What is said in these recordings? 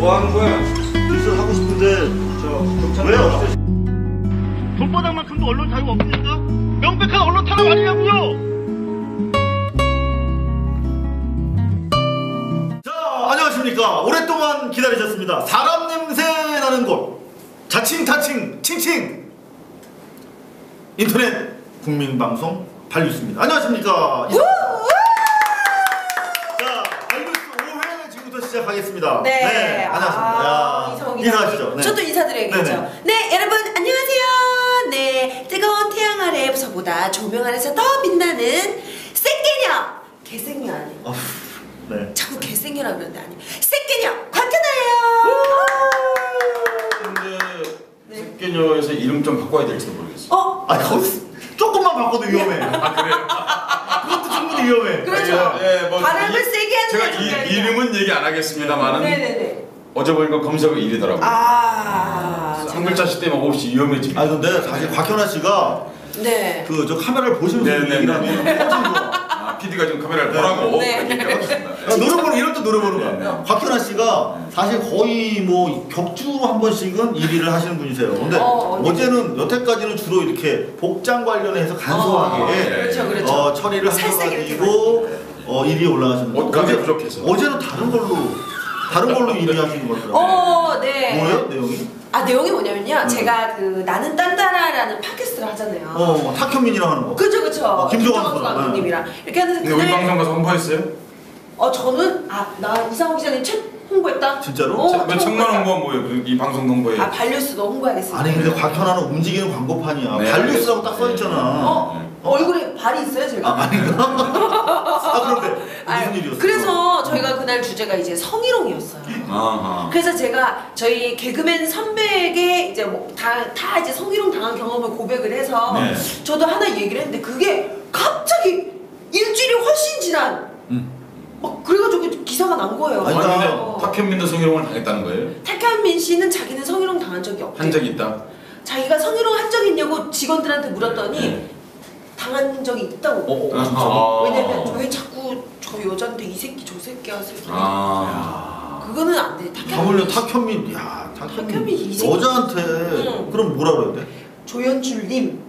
뭐 하는 거야? 뉴스 하고 싶은데 경찰 왜요? 손바닥만큼도 언론 자유가 없습니까? 명백한 언론 탄압 아니냐고요! 자, 안녕하십니까. 오랫동안 기다리셨습니다. 사람 냄새 나는 곳, 자칭 타칭 칭칭 인터넷 국민방송 발뉴스입니다. 안녕하십니까. 자, 발뉴스 5회 지금부터 시작하겠습니다. 네. 안녕하십니까. 인사하시죠. 네. 저도 인사드려야겠죠. 네네. 네, 여러분 안녕하세요. 네, 뜨거운 태양 아래에서보다 조명 아래서 더 빛나는 쇳개녀. 개생녀 아니에요. 네. 자꾸 개생녀라 그러는데 아니. 쇳개녀 곽현아예요. 근데 습기녀에서 이름 좀 바꿔야 될지도 모르겠어. 아니 거기서 조금만 바꿔도 위험해. 아 그래요? 그것도 충분히 위험해. 그렇죠. 예, 뭐 발음을 세게 하는 제가 게 중요하니까. 이름은 얘기 안 하겠습니다만은 네네네. 어제 보니까 검색어 1위더라고요. 한 글자씩 때문에 없이 위험해지고. 아니 근데 사실 곽현아 씨가 네. 그 저 카메라를 보시면서 네네네. 얘기를 하면 퍼진 거. PD가 지금 카메라를 보라고. 네. 이렇게 껴놨습니다. 노래 보는 이럴 때 노래 보는 거야. 네. 곽현아 씨가 사실 거의 뭐 격주로 한 번씩은 1위를 하시는 분이세요. 근데 어제는 여태까지는 주로 이렇게 복장 관련해서 간소하게 그렇죠. 처리를 살짝 하셔가지고 1위에 올라가셨는데 옷감이 부족해서. 어제는 다른 걸로 1위 하시는 것 같더라고요. 네. 뭐예요 내용이? 내용이 뭐냐면요. 제가 그 나는 딴따라라는 팟캐스트를 하잖아요. 탁현민이랑 하는 거. 그쵸. 김종환 감독님이랑 이렇게 하는데 근데 우리 방송 가서 홍보했어요? 저는 나 이상호 기자님 책 홍보했다. 진짜로? 왜 청만 홍보한 뭐예요? 이 방송 홍보에. 발뉴스도 홍보하겠습니다. 아니 근데 곽현아는 움직이는 광고판이야. 네, 발뉴스라고 딱 써있잖아. 얼굴에 발이 있어요 제가? 아닌가? 그런데 무슨 일이었어? 그래서 저희가 그날 주제가 이제 성희롱이었어요. 그래서 제가 저희 개그맨 선배에게 이제 뭐 다 이제 성희롱 당한 경험을 고백을 해서 네. 저도 하나 얘기를 했는데 그게 갑자기 일주일이 훨씬 지난 막 그래가지고 기사가 난 거예요. 아니, 아니 근데 어. 탁현민도 성희롱을 당했다는 거예요? 탁현민 씨는 자기는 성희롱 당한 적이 없대. 한 적이 있다? 자기가 성희롱 한 적이 있냐고 직원들한테 물었더니 네. 당한 적이 있다고. 왜냐면 왜 자꾸 저 여자한테 이 새끼 저 새끼 하세요. 그거는 안 돼. 하물며 탁현민, 야 탁현민 이 새끼. 여자한테 그럼 뭐라 그래야 돼? 조연출님,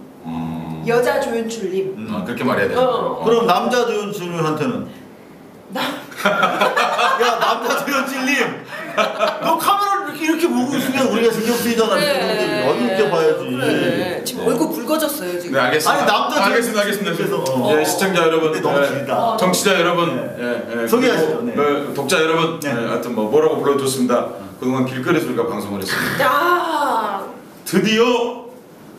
여자 조연출님. 그렇게 말해야 돼. 그럼 남자 조연출한테는 야 남자 조연출님, 너 카메라를 이렇게 보고 있으면 우리가 신경 쓰이잖아. 여유 있게 봐야지. 그래. 지금 얼굴 붉어졌어요 지금. 네 알겠습니다. 아니 남자 알겠습니다. 그래서 예, 시청자 여러분, 근데 너무 길다. 정치자 여러분, 소개하시죠. 네. 독자 여러분, 네. 하여튼 뭐라고 불러줬습니다. 그동안 길거리에서 우리가 방송을 했습니다. 야. 드디어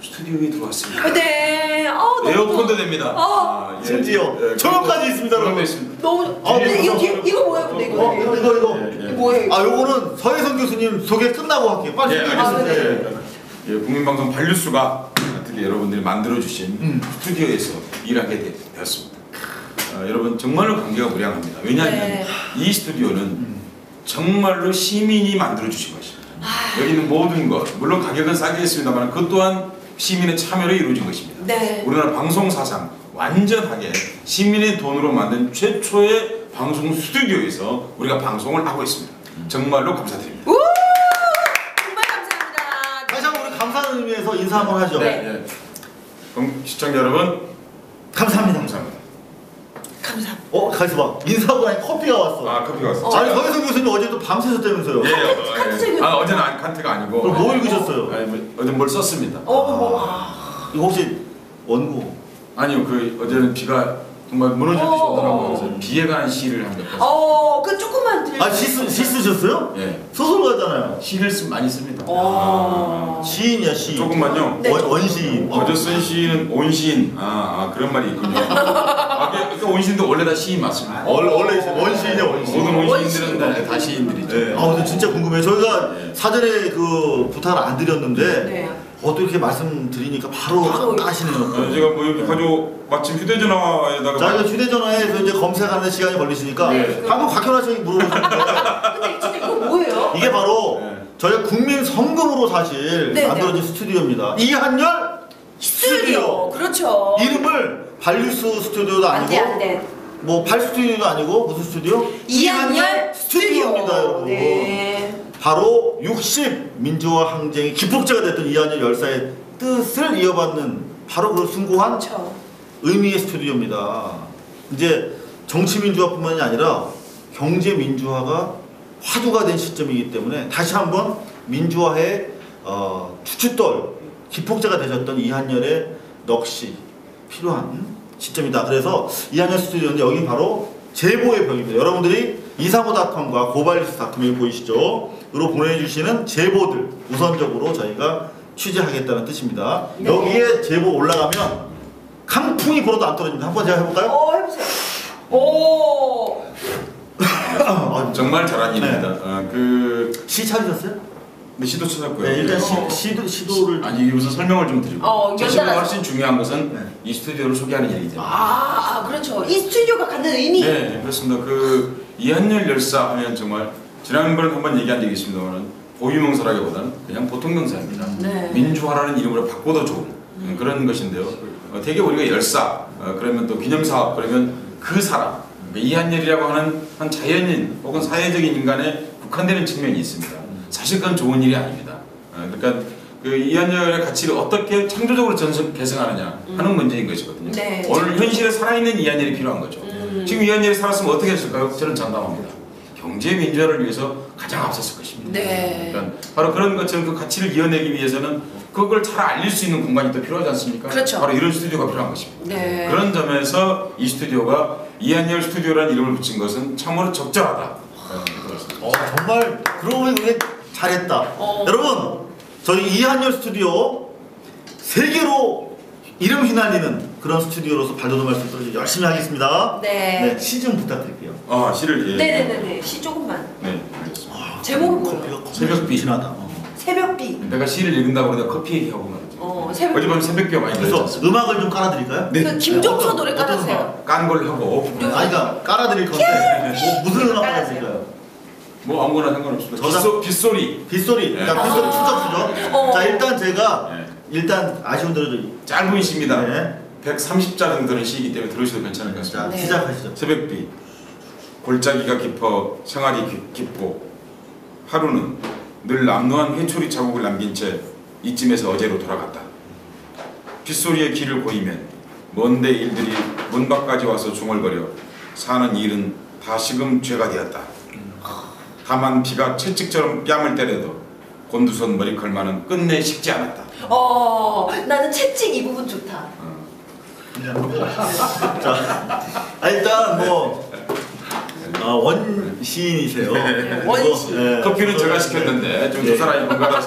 스튜디오에 들어왔습니다. 네. 너무 에어컨도 됩니다. 심지어 조명까지 있습니다. 조명도 있습니다. 너무. 네, 이거 뭐예요? 근데 이거. 이거. 뭐예요? 요거는 서혜성 교수님 소개 끝나고 할게요. 빨리. 예, 알겠습니다. 네. 예, 국민방송 발뉴스가 어떻게 여러분들이 만들어주신 스튜디오에서 일하게 되었습니다. 여러분 정말로 관계가 무량합니다. 왜냐하면 이 스튜디오는 정말로 시민이 만들어주신 것입니다. 여기 있는 모든 것, 물론 가격은 싸게 했습니다만 그 또한 시민의 참여로 이루어진 것입니다. 네. 우리나라 방송 사상 완전하게 시민의 돈으로 만든 최초의 방송 스튜디오에서 우리가 방송을 하고 있습니다. 정말로 감사드립니다. 정말 감사합니다. 다시 한번 우리 감사하는 의미에서 인사 한번 하죠. 네. 그럼 시청자 여러분 감사합니다. 감사합니다. 감사합니다. 가만있어 봐. 인사하고 나니 커피가 왔어. 커피가 왔어. 아니 서혜성 교수님 어제도 밤새셨다면서요? 카트 어제는 카트가 아니고. 그럼 뭐 읽으셨어요? 어제 뭘 썼습니다. 이거 혹시 원고? 아니요, 어제는 비가 정말 무너지듯이 오더라고요. 그래서 비에 관한 시를 한 몇 번. 그 조금만 들려. 시 쓰셨어요? 예. 소설가잖아요. 시를 많이 씁니다. 시인이야 시. 조금만요. 네. 원시인. 어제 쓴 시는 온시인. 그런 말이 있군요. 그 온시인도 원래 다 시인 맞습니다. 원래 원시인이야 원시인. 모든 온시인들은 다 시인들이죠. 네. 근데 진짜 궁금해요. 저희가 사전에 그 부탁을 안 드렸는데 또 이렇게 말씀드리니까 바로 하시네요. 제가 뭐 여기 가지고 마침 휴대전화에다가 자기가 휴대전화에서 이제 검색하는 시간이 걸리시니까 방금 곽현아 씨에게 물어보셨는데 근데 진짜 이거 뭐예요? 이게 바로 저희가 국민 성금으로 사실 네, 만들어진 스튜디오입니다. 이한열 스튜디오. 그렇죠. 이름을 발뉴스 스튜디오도 아니고 안 돼. 뭐 발 스튜디오도 아니고 무슨 스튜디오? 이한열 스튜디오입니다, 여러분. 네. 바로 60 민주화 항쟁의 기폭제가 됐던 이한열 열사의 뜻을 이어받는 바로 그런 숭고한 그렇죠. 의미의 스튜디오입니다. 이제 정치 민주화뿐만이 아니라 경제 민주화가 화두가 된 시점이기 때문에 다시 한번 민주화의 주춧돌 기폭제가 되셨던 이한열의 넋이 필요한 시점이다. 그래서 이한열 스튜디오인데 여기 바로 제보의 벽입니다. 여러분들이 이상호닷컴과 고발뉴스닷컴이 보이시죠? 으로 보내주시는 제보들 우선적으로 저희가 취재하겠다는 뜻입니다. 네. 여기에 제보 올라가면 강풍이 불어도 안 떨어집니다. 한번 제가 해볼까요? 해보세요. 오. 정말 잘한 일입니다. 네. 시 찾으셨어요? 네, 시도 찾았고요. 네, 일단 시도를 아니 우선 설명을 좀 드리고 제 시도가 연달아서. 훨씬 중요한 것은 네. 이 스튜디오를 소개하는 일이기 때문에. 그렇죠. 이 스튜디오가 갖는 의미. 네, 그렇습니다. 그 이한열 열사 하면 정말 지난번에 한번 얘기한 적이 있습니다만 고유명사라기보다는 그냥 보통 명사입니다. 네. 민주화라는 이름으로 바꿔도 좋은 그런 것인데요. 대개 우리가 열사 그러면 또 기념사업 그러면 그 사람 이한열이라고 하는 한 자연인 혹은 사회적인 인간에 국한되는 측면이 있습니다. 사실 그건 좋은 일이 아닙니다. 그러니까 그 이한열의 가치를 어떻게 창조적으로 개성하느냐 하는 문제인 것이거든요. 네. 오늘 현실에 살아있는 이한열이 필요한 거죠. 지금 이한열이 살았으면 어떻게 했을까요? 저는 장담합니다. 경제 민주화를 위해서 가장 앞섰을 것입니다. 네. 그러니까 바로 그런 것처럼 그 가치를 이어내기 위해서는 그걸 잘 알릴 수 있는 공간이 또 필요하지 않습니까? 그렇죠. 바로 이런 스튜디오가 필요한 것입니다. 네. 그런 점에서 이 스튜디오가 이한열 스튜디오라는 이름을 붙인 것은 참으로 적절하다. 정말 그러고 보니 우리 잘했다. 여러분 저희 이한열 스튜디오 세계로 이름 휘날리는 그런 스튜디오로서 발돋움할 수 있도록 열심히 하겠습니다. 네. 시 좀 부탁드릴게요. 시를 네네네. 시 조금만. 네, 알겠습니다. 제목은 뭐예요? 새벽비. 진하다. 새벽비. 내가 시를 읽는다고 그러다 커피 얘기하고 말이죠. 새벽비. 어젯밤에 새벽비가 많이 그래서 들었죠. 음악을 좀 깔아드릴까요? 네. 그 김종서 노래 어떤 깔아주세요. 깐 걸 하고 그러니까 깔아드릴 건데 무슨 음악 깔아드릴까요? 뭐 아무거나 상관없습니다. 저작- 빗소리. 빗소리. 그러니까 빗소리 추적추적. 자 일단 제가 일단 아쉬운 대로 좀 짧은 시입니다. 네. 130자 정도는 시이기 때문에 들으셔도 괜찮을 것 같습니다. 자 네. 시작하시죠. 새벽비. 골짜기가 깊어 생활이 깊고 하루는 늘 남루한 회초리 자국을 남긴 채 이쯤에서 어제로 돌아갔다. 빗소리의 길을 보이면 먼데 일들이 문 밖까지 와서 중얼거려 사는 일은 다시금 죄가 되었다. 다만 비가 채찍처럼 뺨을 때려도 곤두선 머리컬만은 끝내 식지 않았다. 나는 채찍 이 부분 좋다. 자 일단 뭐 원시인이세요. 원시인. 네. 커피는 제가 시켰는데 좀 두 사람이 뭔가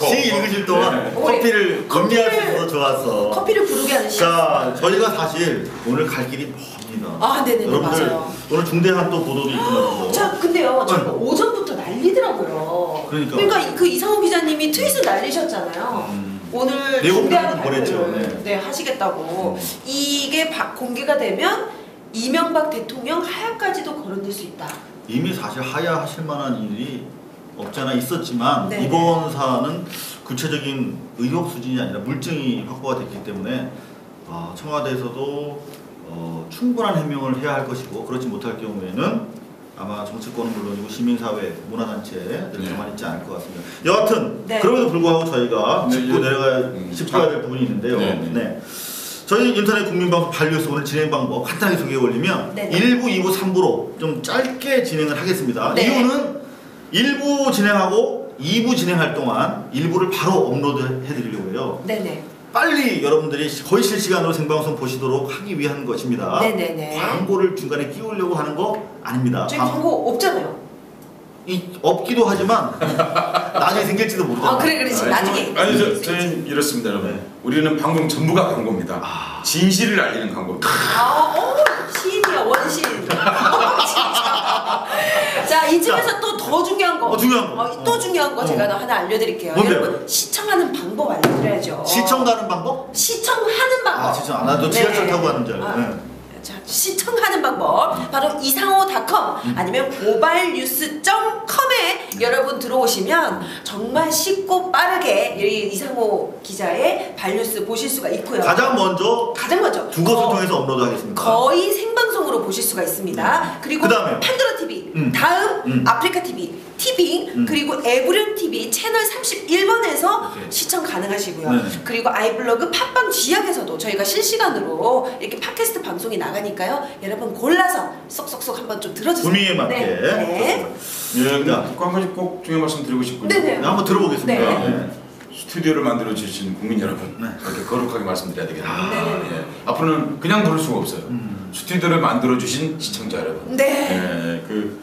시 읽으실 동안 커피를 건미할 수 있어서 좋았어. 커피를 부르게 하는 시. 자 저희가 사실 오늘 갈 길이 멉니다. 네네네. 여러분들 맞아요. 오늘 중대한 또 보도도 있고 자, 근데요, 저희가 오전부터 난리더라고요. 그러니까. 그 이상호 기자님이 트윗을 날리셨잖아요. 오늘 중대한 보냈죠. 발표를 하시겠다고. 이게 공개가 되면 이명박 대통령 하야까지도 거론될 수 있다. 이미 사실 하야하실 만한 일이 없잖아 있었지만 네. 이번 사안은 구체적인 의혹 수준이 아니라 물증이 확보가 됐기 때문에 청와대에서도 충분한 해명을 해야 할 것이고 그렇지 못할 경우에는 아마 정치권은 물론이고 시민사회, 문화단체들 가만히 있지 않을 것 같습니다. 여하튼 그럼에도 불구하고 저희가 짚고 짚어야 될 부분이 있는데요. 네. 저희 인터넷 국민방송 반류에서 오늘 진행 방법 간단하게 소개해 올리면 1부, 2부, 3부로 좀 짧게 진행을 하겠습니다. 이유는 1부 진행하고 2부 진행할 동안 1부를 바로 업로드 해드리려고 해요. 네네. 빨리 여러분들이 거의 실시간으로 생방송 보시도록 하기 위한 것입니다. 네네네. 광고를 중간에 끼우려고 하는 거 아닙니다. 저희 광고 없잖아요. 없기도 하지만 나중에 생길지도 모르잖아요. 그렇지. 나중에. 저희는 이렇습니다, 여러분. 우리는 방송 전부가 광고입니다. 진실을 알리는 광고입니다. 시인이야, 원시인. 진짜. 자, 이쯤에서 또 더 중요한 거. 또 중요한 거 제가 하나 알려드릴게요. 뭔데요? 여러분, 시청하는 방법 알려드려야죠. 시청하는 방법? 시청하는 방법. 진짜. 나도 지하철 타고 가는 줄 알고. 자, 시청하는 방법 바로 이상호닷컴 아니면 고발뉴스.com에 여러분 들어오시면 정말 쉽고 빠르게 이상호 기자의 발뉴스 보실 수가 있고요. 가장 먼저 두 곳을 통해서 업로드하겠습니다. 거의 생방송으로 보실 수가 있습니다. 그리고 그다음에 판도라 TV, 다음 아프리카 TV, TV 그리고 에브리온 TV 채널 31번에서 시청 가능하시고요. 그리고 아이블로그 팟빵 쥐약에서도 저희가 실시간으로 이렇게 팟캐스트 방송이 나가니까요. 여러분 골라서 쏙쏙쏙 한번 좀 들어주세요. 분위기에 맞게. 네. 예, 근데 한 가지 꼭 중요한 말씀 드리고 싶군요. 네네. 한번 들어보겠습니다. 네. 스튜디오를 만들어 주신 국민 여러분, 이렇게 거룩하게 말씀드려야 되겠네요. 네. 예. 앞으로는 그냥 부를 수가 없어요. 스튜디오를 만들어 주신 시청자 여러분. 네. 예,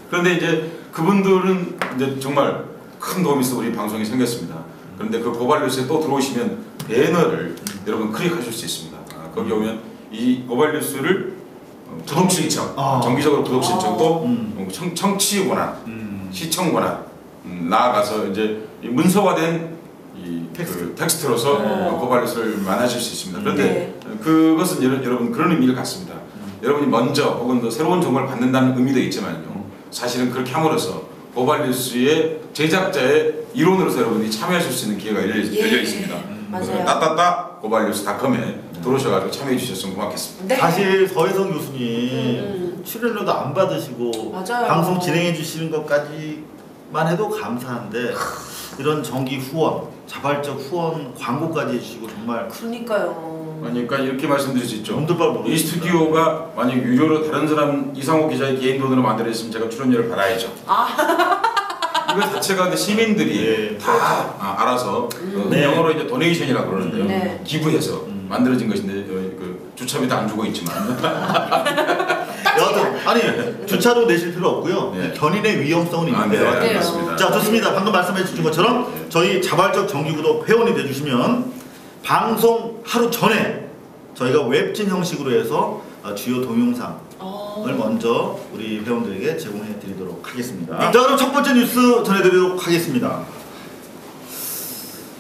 그런데 이제 그분들은 이제 정말 큰 도움이 있어 우리 방송이 생겼습니다. 그런데 그 고발뉴스에 또 들어오시면 배너를 여러분 클릭하실 수 있습니다. 거기 오면 이 고발뉴스를 구독 신청, 정기적으로 구독 신청도 청취 권한, 시청 권한, 나아가서 이제 문서화된 이 텍스트로서 고발뉴스를 만나실 수 있습니다. 그런데 그것은 여러분 그런 의미를 갖습니다. 여러분이 먼저 혹은 더 새로운 정보를 받는다는 의미도 있지만요. 사실은 그렇게 함으로써 고발뉴스의 제작자의 일원으로서 여러분이 참여하실 수 있는 기회가 열려 있습니다. 맞아요. 따따따 고발뉴스.com에 들어오셔가지고 참여해 주셨으면 고맙겠습니다. 네. 사실 서혜성 교수님 출연료도 안 받으시고 맞아요. 방송 진행해 주시는 것까지만 해도 감사한데 이런 정기 후원, 자발적 후원 광고까지 해주시고 정말 그러니까요. 그러니까 이렇게 말씀드릴 수 있죠. 이 있습니다. 스튜디오가 만약 유료로 다른 사람 이상호 기자의 개인 돈으로 만들어졌으면 제가 출연료를 받아야죠. 이거 자체가 근데 시민들이 다 알아서 영어로 이제 도네이션이라고 그러는데요. 기부해서 만들어진 것인데 그 주차비도 안 주고 있지만 여하튼 아니 주차도 내실 필요 없고요. 견인의 위험성은 있는데요. 네, 맞습니다. 자, 좋습니다. 방금 말씀해 주신 것처럼 저희 자발적 정기구독 회원이 되주시면 방송 하루 전에 저희가 웹진 형식으로 해서 주요 동영상을 먼저 우리 회원들에게 제공해 드리도록 하겠습니다. 자, 그럼 첫 번째 뉴스 전해드리도록 하겠습니다.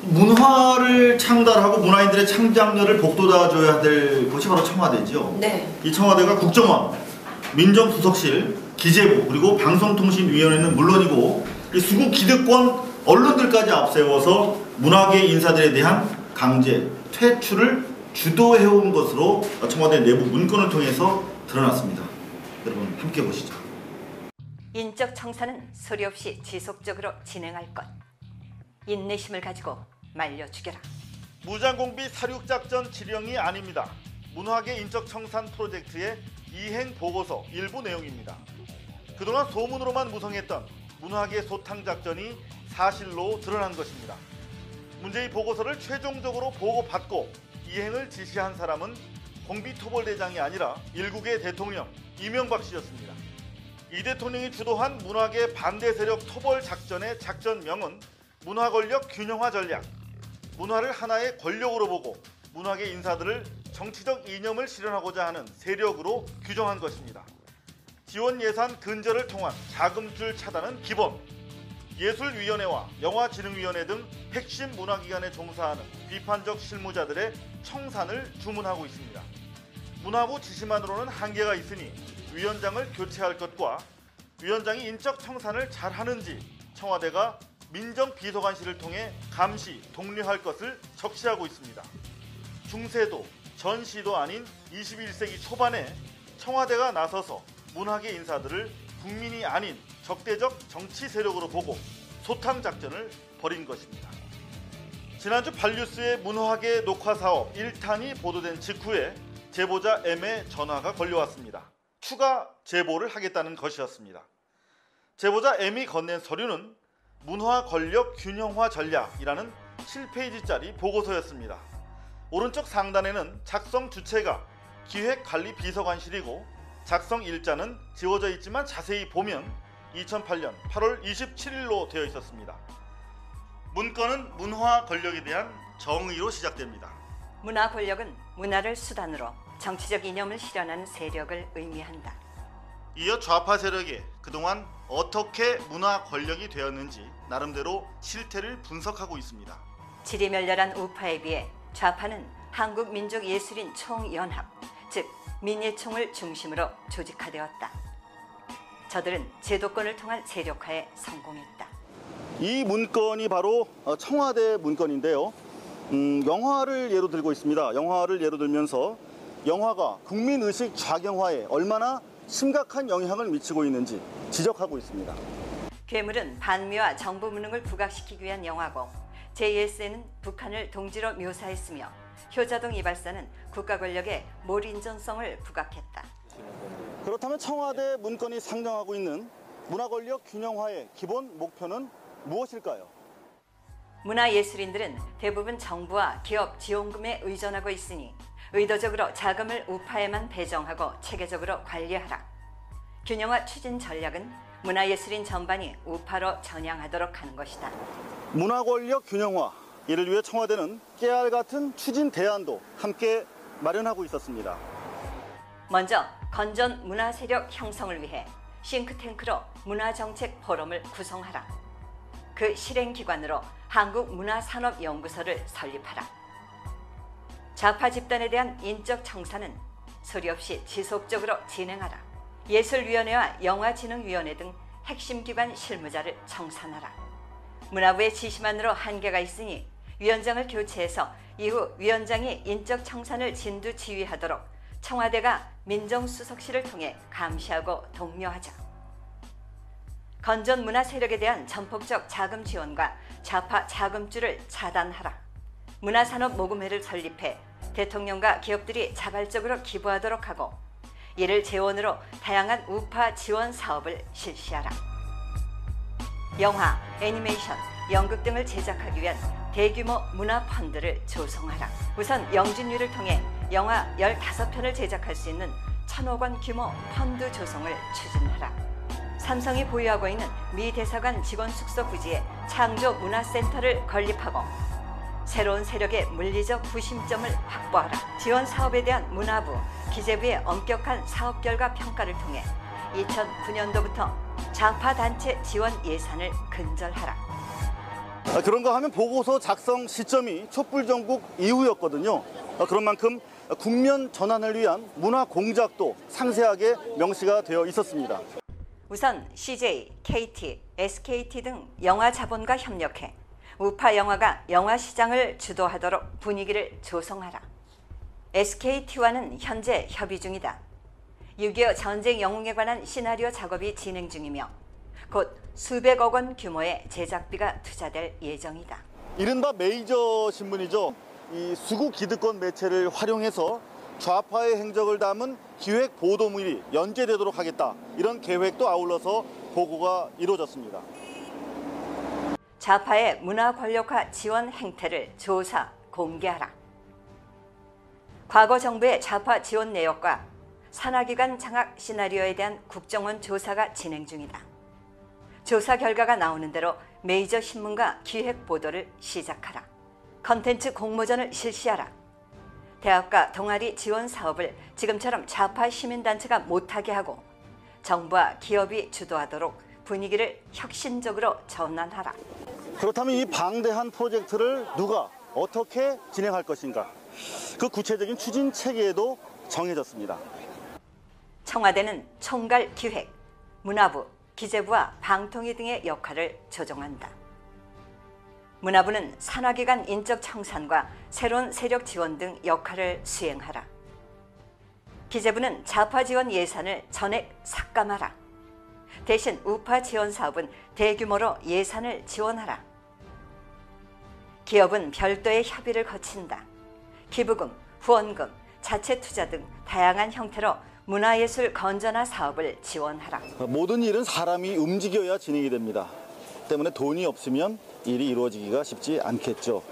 문화를 창달하고 문화인들의 창작력을 복돋아줘야 될 곳이 바로 청와대죠. 이 청와대가 국정원, 민정수석실, 기재부 그리고 방송통신위원회는 물론이고 이 수구 기득권 언론들까지 앞세워서 문화계 인사들에 대한 강제 퇴출을 주도해온 것으로 청와대 내부 문건을 통해서 드러났습니다. 여러분 함께 보시죠. 인적 청산은 소리 없이 지속적으로 진행할 것. 인내심을 가지고 말려 죽여라. 무장공비 사륙작전 지령이 아닙니다. 문화계 인적 청산 프로젝트의 이행 보고서 일부 내용입니다. 그동안 소문으로만 무성했던 문화계 소탕 작전이 사실로 드러난 것입니다. 문제의 보고서를 최종적으로 보고받고 이행을 지시한 사람은 공비토벌대장이 아니라 일국의 대통령 이명박 씨였습니다. 이 대통령이 주도한 문화계 반대 세력 토벌 작전의 작전명은 문화권력 균형화 전략, 문화를 하나의 권력으로 보고 문화계 인사들을 정치적 이념을 실현하고자 하는 세력으로 규정한 것입니다. 지원 예산 근절을 통한 자금줄 차단은 기본, 예술위원회와 영화진흥위원회 등 핵심 문화기관에 종사하는 비판적 실무자들의 청산을 주문하고 있습니다. 문화부 지시만으로는 한계가 있으니 위원장을 교체할 것과 위원장이 인적 청산을 잘하는지 청와대가 민정비서관실을 통해 감시, 독려할 것을 적시하고 있습니다. 중세도, 전시도 아닌 21세기 초반에 청와대가 나서서 문화계 인사들을 국민이 아닌 적대적 정치 세력으로 보고 소탕 작전을 벌인 것입니다. 지난주 발뉴스의 문화계 녹화 사업 1탄이 보도된 직후에 제보자 M의 전화가 걸려왔습니다. 추가 제보를 하겠다는 것이었습니다. 제보자 M이 건넨 서류는 문화 권력 균형화 전략이라는 7페이지짜리 보고서였습니다. 오른쪽 상단에는 작성 주체가 기획관리비서관실이고 작성 일자는 지워져 있지만 자세히 보면 2008년 8월 27일로 되어 있었습니다. 문건은 문화 권력에 대한 정의로 시작됩니다. 문화 권력은 문화를 수단으로 정치적 이념을 실현하는 세력을 의미한다. 이어 좌파 세력이 그동안 어떻게 문화 권력이 되었는지 나름대로 실태를 분석하고 있습니다. 질이 멸렬한 우파에 비해 좌파는 한국민족예술인 총연합, 즉 민예총을 중심으로 조직화되었다. 저들은 제도권을 통한 세력화에 성공했다. 이 문건이 바로 청와대 문건인데요. 영화를 예로 들고 있습니다. 영화를 예로 들면서 영화가 국민의식 좌경화에 얼마나 심각한 영향을 미치고 있는지 지적하고 있습니다. 괴물은 반미와 정부 무능을 부각시키기 위한 영화고 JSN은 북한을 동지로 묘사했으며 효자동 이발사는 국가 권력의 몰인전성을 부각했다. 그렇다면 청와대 문건이 상정하고 있는 문화권력 균형화의 기본 목표는 무엇일까요? 문화예술인들은 대부분 정부와 기업 지원금에 의존하고 있으니 의도적으로 자금을 우파에만 배정하고 체계적으로 관리하라. 균형화 추진 전략은 문화예술인 전반이 우파로 전향하도록 하는 것이다. 문화권력 균형화, 이를 위해 청와대는 깨알 같은 추진 대안도 함께 마련하고 있었습니다. 먼저 건전 문화 세력 형성을 위해 싱크탱크로 문화정책 포럼을 구성하라. 그 실행기관으로 한국문화산업연구소를 설립하라. 좌파 집단에 대한 인적 청산은 소리 없이 지속적으로 진행하라. 예술위원회와 영화진흥위원회 등 핵심 기관 실무자를 청산하라. 문화부의 지시만으로 한계가 있으니 위원장을 교체해서 이후 위원장이 인적 청산을 진두지휘하도록 청와대가 민정수석실을 통해 감시하고 독려하자. 건전 문화 세력에 대한 전폭적 자금 지원과 좌파 자금주를 차단하라. 문화산업 모금회를 설립해 대통령과 기업들이 자발적으로 기부하도록 하고 이를 재원으로 다양한 우파 지원 사업을 실시하라. 영화, 애니메이션, 연극 등을 제작하기 위한 대규모 문화 펀드를 조성하라. 우선 영진유를 통해 영화 15편을 제작할 수 있는 1,000억 원 규모 펀드 조성을 추진하라. 삼성이 보유하고 있는 미 대사관 직원 숙소 부지에 창조 문화센터를 건립하고 새로운 세력의 물리적 구심점을 확보하라. 지원 사업에 대한 문화부, 기재부의 엄격한 사업 결과 평가를 통해 2009년도부터 좌파 단체 지원 예산을 근절하라. 그런가 하면 보고서 작성 시점이 촛불 정국 이후였거든요. 그런 만큼 국면 전환을 위한 문화 공작도 상세하게 명시가 되어 있었습니다. 우선 CJ, KT, SKT 등 영화 자본과 협력해 우파 영화가 영화 시장을 주도하도록 분위기를 조성하라. SKT와는 현재 협의 중이다. 6.25 전쟁 영웅에 관한 시나리오 작업이 진행 중이며 곧 수백억 원 규모의 제작비가 투자될 예정이다. 이른바 메이저 신문이죠. 이 수구 기득권 매체를 활용해서 좌파의 행적을 담은 기획 보도물이 연재되도록 하겠다. 이런 계획도 아울러서 보고가 이루어졌습니다. 좌파의 문화 권력화 지원 행태를 조사, 공개하라. 과거 정부의 좌파 지원 내역과 산하기관 장악 시나리오에 대한 국정원 조사가 진행 중이다. 조사 결과가 나오는 대로 메이저 신문과 기획 보도를 시작하라. 컨텐츠 공모전을 실시하라. 대학과 동아리 지원 사업을 지금처럼 좌파 시민단체가 못하게 하고 정부와 기업이 주도하도록 분위기를 혁신적으로 전환하라. 그렇다면 이 방대한 프로젝트를 누가 어떻게 진행할 것인가? 그 구체적인 추진 체계도 정해졌습니다. 청와대는 총괄 기획, 문화부, 기재부와 방통위 등의 역할을 조정한다. 문화부는 산하기관 인적 청산과 새로운 세력 지원 등 역할을 수행하라. 기재부는 좌파 지원 예산을 전액 삭감하라. 대신 우파 지원 사업은 대규모로 예산을 지원하라. 기업은 별도의 협의를 거친다. 기부금, 후원금, 자체 투자 등 다양한 형태로 문화예술 건전화 사업을 지원하라. 모든 일은 사람이 움직여야 진행이 됩니다. 때문에 돈이 없으면 일이 이루어지기가 쉽지 않겠죠.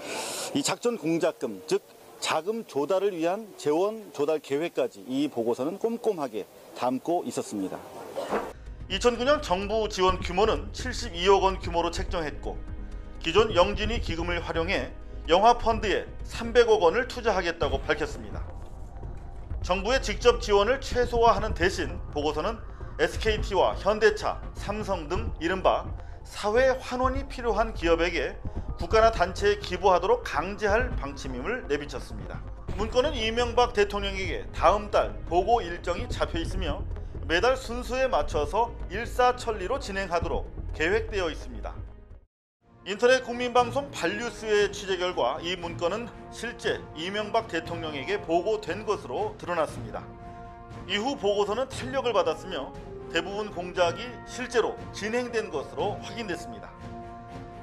이 작전 공작금, 즉 자금 조달을 위한 재원 조달 계획까지 이 보고서는 꼼꼼하게 담고 있었습니다. 2009년 정부 지원 규모는 72억 원 규모로 책정했고 기존 영진이 기금을 활용해 영화 펀드에 300억 원을 투자하겠다고 밝혔습니다. 정부의 직접 지원을 최소화하는 대신 보고서는 SKT와 현대차, 삼성 등 이른바 사회 환원이 필요한 기업에게 국가나 단체에 기부하도록 강제할 방침임을 내비쳤습니다. 문건은 이명박 대통령에게 다음 달 보고 일정이 잡혀 있으며 매달 순서에 맞춰서 일사천리로 진행하도록 계획되어 있습니다. 인터넷 국민방송 발뉴스의 취재 결과 이 문건은 실제 이명박 대통령에게 보고된 것으로 드러났습니다. 이후 보고서는 탄력을 받았으며 대부분 공작이 실제로 진행된 것으로 확인됐습니다.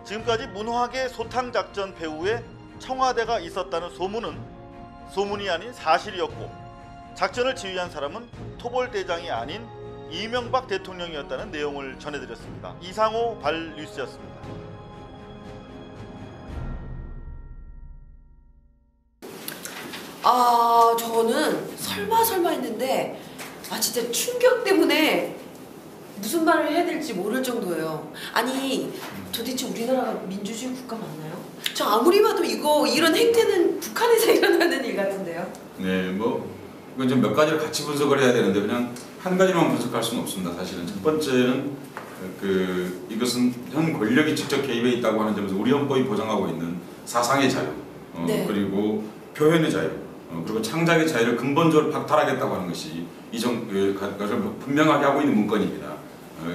지금까지 문화계 소탕작전 배후에 청와대가 있었다는 소문이 아닌 사실이었고, 작전을 지휘한 사람은 토벌대장이 아닌 이명박 대통령이었다는 내용을 전해드렸습니다. 이상호 발뉴스였습니다. 저는 설마 했는데 진짜 충격 때문에 무슨 말을 해야 될지 모를 정도예요. 아니 도대체 우리나라가 민주주의 국가 맞나요? 저 아무리 봐도 이런 행태는 북한에서 일어나는 일 같은데요. 네, 뭐 이건 좀 몇 가지를 같이 분석을 해야 되는데 그냥 한 가지만 분석할 수는 없습니다. 사실은 첫 번째는 이것은 현 권력이 직접 개입해 있다고 하는 점에서 우리 헌법이 보장하고 있는 사상의 자유, 네. 그리고 표현의 자유, 그리고 창작의 자유를 근본적으로 박탈하겠다고 하는 것이 것을 분명하게 하고 있는 문건입니다.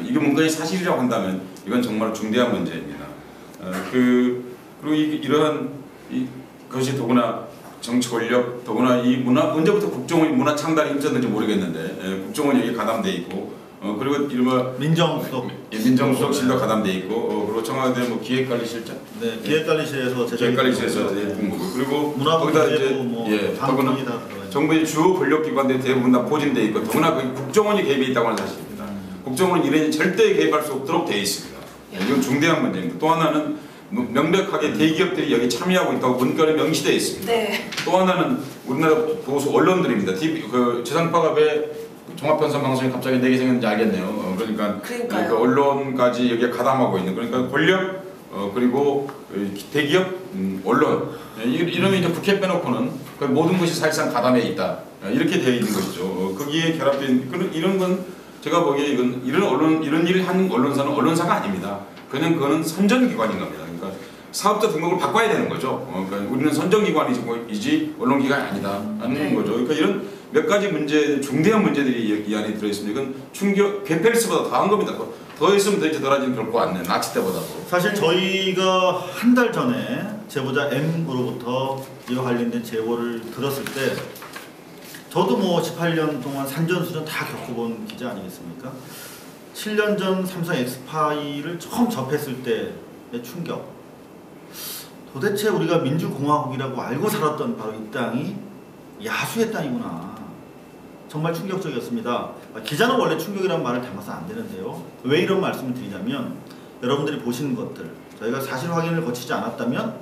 이게 문건이 사실이라고 한다면 이건 정말 중대한 문제입니다. 그리고 이러한 것이 더구나 정치 권력, 더구나 이 언제부터 국정원이 문화 창달에 힘썼는지 모르겠는데 국정원이 여기 가담돼 있고, 그리고 이른바 민정수석실도 가담돼 있고, 그리고 청와대 뭐 기획관리실장, 네, 기획관리실에서 제작했던 거고, 그리고 문화부가 이제 더구나 정부의 주요 권력기관들이 대부분 다 포진돼 있고, 더구나 국정원이 개입해 있다고 하는 사실입니다. 국정원은 이런 절대 개입할 수 없도록 되어 있습니다. 이건 중대한 문제입니다. 또 하나는 명백하게 대기업들이 여기 참여하고 있다고 문건에 명시되어 있습니다. 네. 또 하나는 우리나라 보수 언론들입니다. 지상파가 왜 종합편성방송이 갑자기 내게 생겼는지 알겠네요. 그러니까 그 언론까지 여기에 가담하고 있는, 그러니까 권력, 그리고 대기업, 언론, 이러면 이제 국회 빼놓고는 모든 것이 사실상 가담해 있다, 이렇게 되어 있는 것이죠. 거기에 결합된 이런 건 제가 보기에 이런 일을 하는 언론사는 언론사가 아닙니다. 그거는 선전기관인 겁니다. 그러니까 사업자 등록을 바꿔야 되는 거죠. 그러니까 우리는 선전기관이지 언론기관이 아니다라는 거죠. 그러니까 이런 몇 가지 중대한 문제들이 이 안에 들어있습니다. 이건 괴펠스보다 더한 겁니다. 더 있으면 더 덜하지는 결코 않네. 나치 때보다도. 사실 저희가 한 달 전에 제보자 M으로부터 이와 관련된 제보를 들었을 때 저도 뭐 18년 동안 산전수전 다 겪어본 기자 아니겠습니까? 7년 전 삼성 엑스파일을 처음 접했을 때의 충격. 도대체 우리가 민주공화국이라고 알고 살았던 바로 이 땅이 야수의 땅이구나. 정말 충격적이었습니다. 기자는 원래 충격이라는 말을 담아서 안 되는데요. 왜 이런 말씀을 드리냐면, 여러분들이 보시는 것들, 저희가 사실 확인을 거치지 않았다면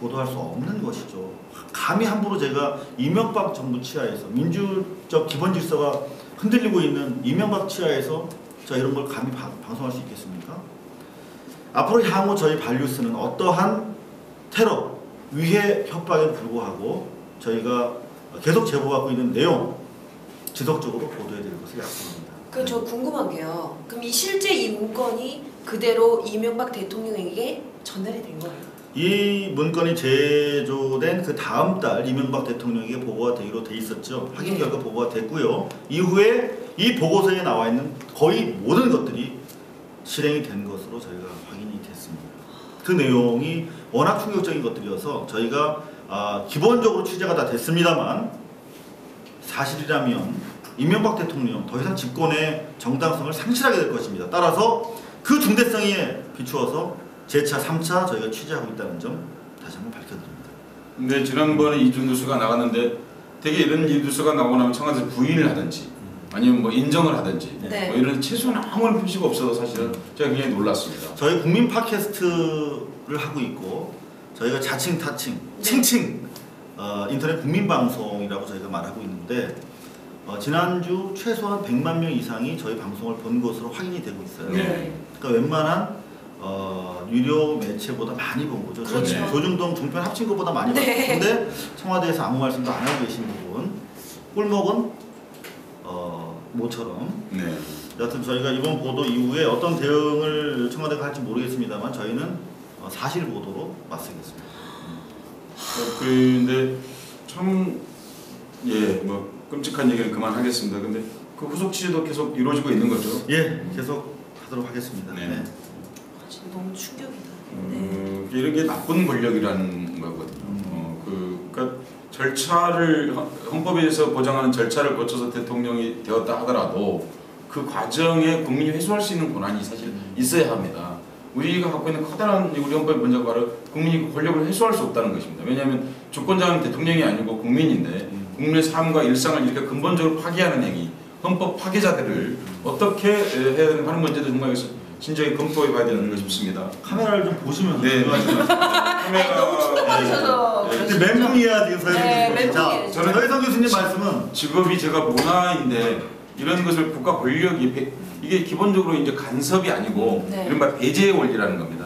보도할 수 없는 것이죠. 감히 함부로 제가 이명박 정부 치하에서 민주적 기본 질서가 흔들리고 있는 이명박 치하에서 이런 걸 감히 방송할 수 있겠습니까? 앞으로 향후 저희 발뉴스는 어떠한 테러, 위해, 협박에 불구하고 저희가 계속 제보받고 있는 내용 지속적으로 보도해드릴 것을 약속합니다. 저 궁금한 게요. 그럼 실제 이 문건이 그대로 이명박 대통령에게 전달이 된 거예요? 이 문건이 제조된 그 다음 달 이명박 대통령에게 보고가 되기로 돼 있었죠. 확인 결과 보고가 됐고요. 이후에 이 보고서에 나와 있는 거의 모든 것들이 실행이 된 것으로 저희가 확인이 됐습니다. 그 내용이 워낙 충격적인 것들이어서 저희가 기본적으로 취재가 다 됐습니다만, 사실이라면 이명박 대통령 더 이상 집권의 정당성을 상실하게 될 것입니다. 따라서 그 중대성에 비추어서 재차 3차 저희가 취재하고 있다는 점 다시 한번 밝혀드립니다. 근데 지난번에 이주 뉴스가 나갔는데 되게 이런 뉴스가 나오고 나면 청와대에서 부인을 하든지 아니면 뭐 인정을 하든지 네. 뭐 이런 최소한 아무런 표시가 없어서 사실은 제가 굉장히 놀랐습니다. 저희 국민 팟캐스트를 하고 있고, 저희가 자칭 타칭 칭칭 인터넷 국민방송이라고 저희가 말하고 있는데, 지난주 최소한 100만 명 이상이 저희 방송을 본 것으로 확인이 되고 있어요. 네. 그러니까 웬만한 유료 매체보다 많이 본 거죠. 그렇죠. 조중동 종편 합친 것보다 많이 네. 봤는데 청와대에서 아무 말씀도 안 하고 계신 부분, 꿀먹은 모처럼. 네. 여하튼 저희가 이번 보도 이후에 어떤 대응을 청와대가 할지 모르겠습니다만 저희는 사실 보도로 맞서겠습니다. 근데 참 뭐 끔찍한 얘기는 그만하겠습니다. 근데 그 후속 취재도 계속 이루어지고 있는 거죠? 예, 계속 하도록 하겠습니다. 네. 네. 진짜 너무 충격이다. 네. 이런 게 나쁜 권력이라는 거거든요. 그러니까 절차를 헌법에서 보장하는 절차를 거쳐서 대통령이 되었다 하더라도 그 과정에 국민이 회수할 수 있는 권한이 사실 있어야 합니다. 우리가 갖고 있는 커다란 우리 헌법의 문제가 바로 국민이 그 권력을 회수할 수 없다는 것입니다. 왜냐하면 주권자는 대통령이 아니고 국민인데 국민의 삶과 일상을 이렇게 근본적으로 파괴하는 행위, 헌법 파괴자들을 어떻게 해야 하는 문제도 정말 진작에 검토해 봐야 되는 거 싶습니다. 카메라를 좀 보시면서 네. 아니, 너무 충격받으셔서. 근데 멘붕이야 지금 서혜성 네, 교수님. 자, 멘붕이에요. 저는 서혜성 교수님 말씀은 직업이 제가 문화인데 이런 것을 국가 권력이 이게 기본적으로 이제 간섭이 아니고 네. 이른바 배제의 원리라는 겁니다.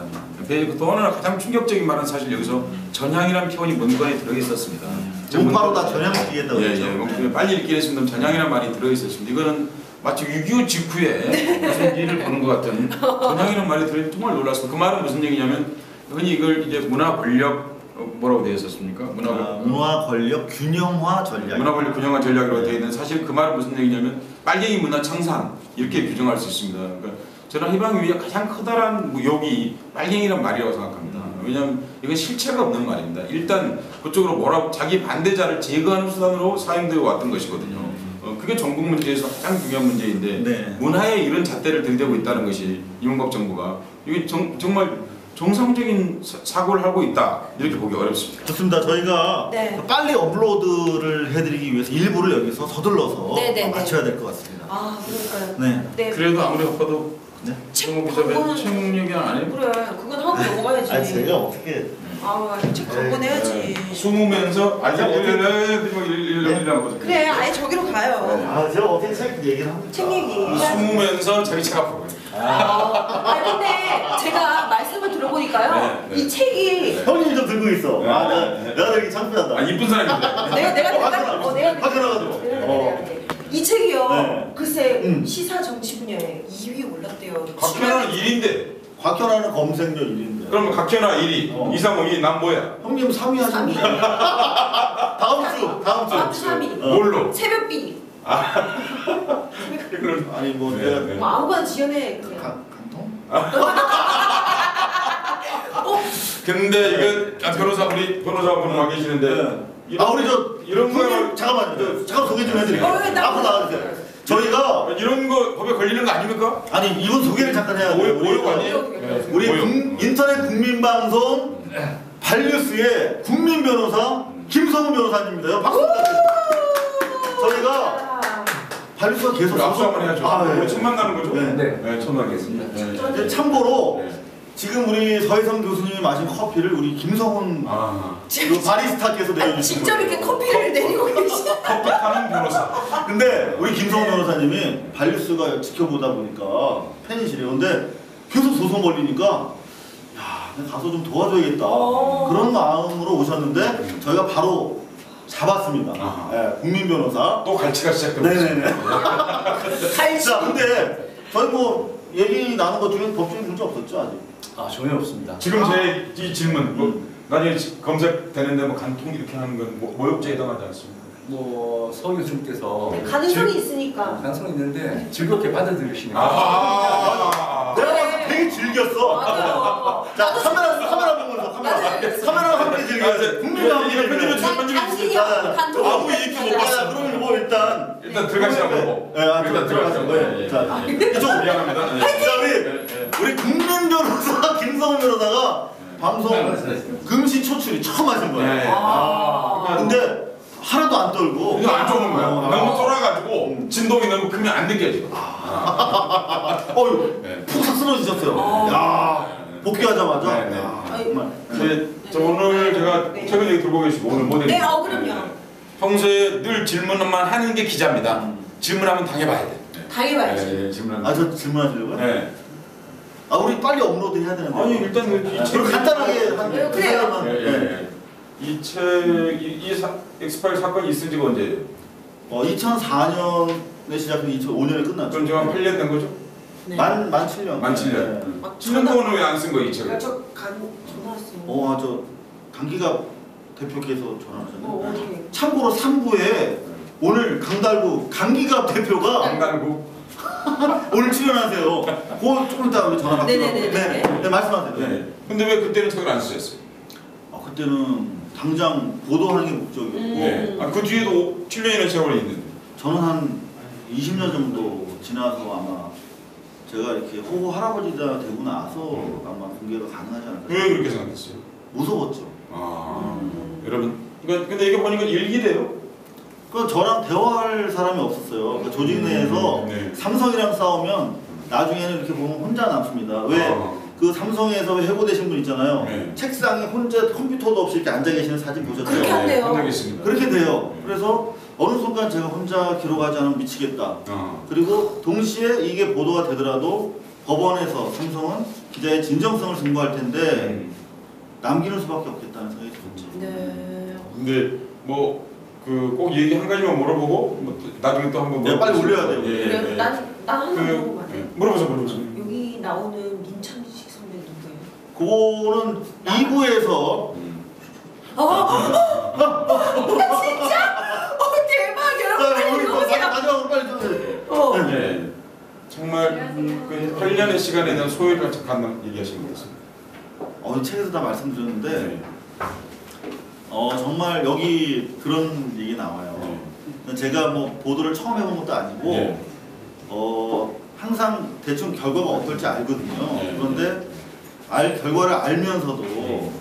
또 하나 가장 충격적인 말은 사실 여기서 전향이라는 표현이 문건에 들어 있었습니다. 문파로 다 전향시키겠다고 그랬죠. 예. 빨리 읽긴 했습니다. 전향이라는 말이 들어 있었습니다. 이거는 마치 6.25 직후에 무슨 일을 보는 것 같은 전향이라는 말이 들어 있는 정말 놀랐습니다. 그 말은 무슨 얘기냐면 흔히 이걸 이제 문화 권력 뭐라고 되어 있었습니까? 문화 권력 균형화 전략. 문화 권력 균형화 전략이라고 되어 있는 사실 그 말은 무슨 얘기냐면 빨갱이 문화 청산 이렇게 규정할 수 있습니다. 그러니까 저는 희망위의 가장 커다란 욕이 빨갱이란 말이라고 생각합니다. 왜냐하면 이건 실체가 없는 말입니다. 일단 그쪽으로 뭐라고 자기 반대자를 제거하는 수단으로 사용되어 왔던 것이거든요. 그게 전국 문제에서 가장 중요한 문제인데 네. 문화에 이런 잣대를 들이대고 있다는 것이 이명박 정부가 이게 정말 정상적인 사고를 하고 있다 이렇게 보기 어렵습니다. 좋습니다. 저희가 네. 빨리 업로드를 해드리기 위해서 일부를 여기서 서둘러서 맞춰야 될 것 같습니다. 아, 그러니까요. 네. 네. 그래도 아무리 바빠도 책 기자의 광고는 책 얘기 안 해요? 그래, 그건 하고 넘어가야지. 아니 제가 어떻게 책 광고 내야지. 숨으면서 이러라고 그래, 아예 저기로 가요. 제가 어떻게 책 얘기를 합니까? 책 얘기. 숨으면서 자기 책 앞으로 아, 근데 제가 말씀을 들어보니까요. 네. 이 책이 형님 좀 들고 있어. 내가 되게 창피하다. 이쁜 사람인데 내가 확인하가지고. 이 책이요. 네. 글쎄 시사 정치 분야에 2위 올랐대요. 곽현아는 1인데 곽현아는 검색률 1위인데. 그러면 곽현아 1위, 이상호 2위, 난 뭐야? 형님 3위 하시면 다음 주. 3위. 뭘로? 새벽비. 아니 뭐 네, 내가 네. 뭐 아무거나 지어내 그냥. 간통? 근데 이건 우리 변호사분 와 계시는데 우리 저 이런 거 잠깐만요. 잠깐 소개 좀 해드릴게요. 네. 앞으로 나와주세요. 저희가 이런 거 법에 걸리는 거 아닙니까? 아니 이분 소개를 잠깐 해야 돼요. 모욕 아니에요? 우리 모욕. 인터넷 국민방송 발뉴스의 국민 변호사 김성훈 변호사님입니다. 박수 부탁드립니다. 저희가 발뉴스가 계속 압수 한번 해야죠. 네. 우리 첫 만나는 거죠? 네. 처음 하겠습니다. 이제 참고로 네. 지금 우리 서혜성 교수님이 마신 커피를 우리 김성훈 그 바리스타께서 내려주신 직접 거예요. 이렇게 커피를 내리고 계시. 커피 타는 변호사. 근데 우리 김성훈 변호사님이 발뉴스가 지켜보다 보니까 팬이시래요. 근데 계속 소송 걸리니까 야, 내가 가서 좀 도와줘야겠다. 그런 마음으로 오셨는데 저희가 바로 잡았습니다. 네, 국민 변호사. 또 갈치가 시작되고 네네네. 갈치. 자, 근데 저희 뭐 얘기 나눈 것 중에 법적인 문제 없었죠 아직? 전혀 없습니다. 지금 제 이 질문 나중에 검색되는데 뭐 간통 이렇게 하는 건 모욕죄에 해당하지 않습니까? 서 교수님께서 가능성이 있으니까. 가능성이 있는데 즐겁게 받아들이시니까. 내가 되게 즐겼어. 맞아요. 자, 카메라 보면서 카메라 함께 즐겨야지. 국민과 함께 당신이요. 간통. 아무 얘기 못 봤어. 그러면 뭐 일단 들어가시라고. 일단 들어가시는 거예요. 자, 이쪽 미안합니다. 우리 국민 변호사 김성훈 변호사가 방송 금시 초출이 처음 하신 거예요. 근데 하나도 안 떨고 그냥 안 좋은 거야. 너무 쫄아가지고 진동이 너무 크면 안 느껴져. 푹 쓰러지셨어요. 야, 복귀하자마자. 네. 야, 정말. 저 오늘 제가 최근 얘기 들고 계시고 오늘 모델. 네, 그럼요. 평소에 늘 질문만 하는 게 기자입니다. 질문하면 당해봐야 돼. 당해봐야지. 네, 질문하면. 저 질문하시려고요? 네. 우리 빨리 업로드 해야 되는데. 아니 일단 그럼 간단하게 한 그래요. 이 책, 이 엑스파일 사건이 있은 지가 언제예요? 2004년에 시작해서 2005년에 끝났죠. 그럼 지금 한 8년 된 거죠? 네. 만 7년. 만 7년. 7년 동안 왜 안 쓴 거예요, 이 책을? 전화 왔어요. 저 강기갑 대표께서 전화하셨네. 어떻게? 참고로 3부에 오늘 강달구 강기갑 대표가 강달구? 오늘 출연하세요. 그거 조금 이따 우리 전화 받기로 하고. 네, 말씀하세요. 네. 근데 왜 그때는 책을 안 쓰셨어요? 그때는 당장 보도하는 게 목적이었고 네. 그 뒤에도 7년이나 세월이 있는데. 저는 한 20년 정도 지나서 아마 제가 이렇게 호호 할아버지가 되고 나서 아마 공개가 가능하지 않을까. 왜 그렇게 생각했어요? 무서웠죠. 여러분, 근데 이거 보니까 일기래요. 그 저랑 대화할 사람이 없었어요. 그 조직 내에서 네. 삼성이랑 싸우면 나중에는 이렇게 보면 혼자 남습니다. 왜? 그 삼성에서 해고되신 분 있잖아요. 네. 책상에 혼자 컴퓨터도 없이 이렇게 앉아 계시는 사진 보셨죠? 그렇게 한대요. 한 적 있습니다. 그렇게 돼요. 그래서 어느 순간 제가 혼자 기록하지 않으면 미치겠다. 그리고 동시에 이게 보도가 되더라도 법원에서 삼성은 기자의 진정성을 증거할 텐데 남기는 수밖에 없겠다는 생각이 들었죠. 네. 근데 뭐 그 꼭 얘기 한 가지만 물어보고 뭐 나중에 또 한번 네, 빨리 올려야 돼요. 예, 그래요? 예. 난 하나 물어보면 안 돼? 물어보세요. 여기 나오는 민창식 선배 누구예요? 그거는 2부에서 진짜? 대박 여러분 빨리 들어오세요. 마지막으로 빨리 좀 네. 정말 그 8년의 시간에 대한 소요를 잠깐 얘기하시는 것 같습니다. 이 책에서 다 말씀드렸는데 네. 정말 여기 그런 얘기 나와요. 제가 뭐 보도를 처음 해본 것도 아니고 네. 항상 대충 결과가 어떨지 알거든요. 네. 그런데 결과를 알면서도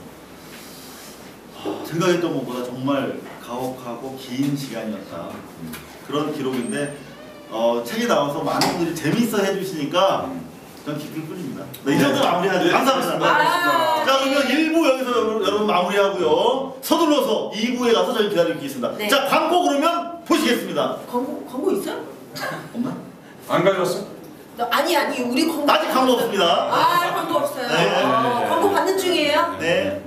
생각했던 것보다 정말 가혹하고 긴 시간이었다. 그런 기록인데 책이 나와서 많은 분들이 재밌어 해주시니까 전 기쁠 뿐입니다. 네, 이 정도 마무리하죠. 네, 감사합니다. 자, 그러면 1부 여기서 여러분 마무리하고요. 서둘러서 2부에 가서 저희 기다리고 있겠습니다. 네. 자, 광고 그러면 보시겠습니다. 광고 있어요? 없나? 안 가져왔어? 아니 우리 광고 아직 광고 없습니다. 광고 없어요. 네. 광고 받는 중이에요? 네.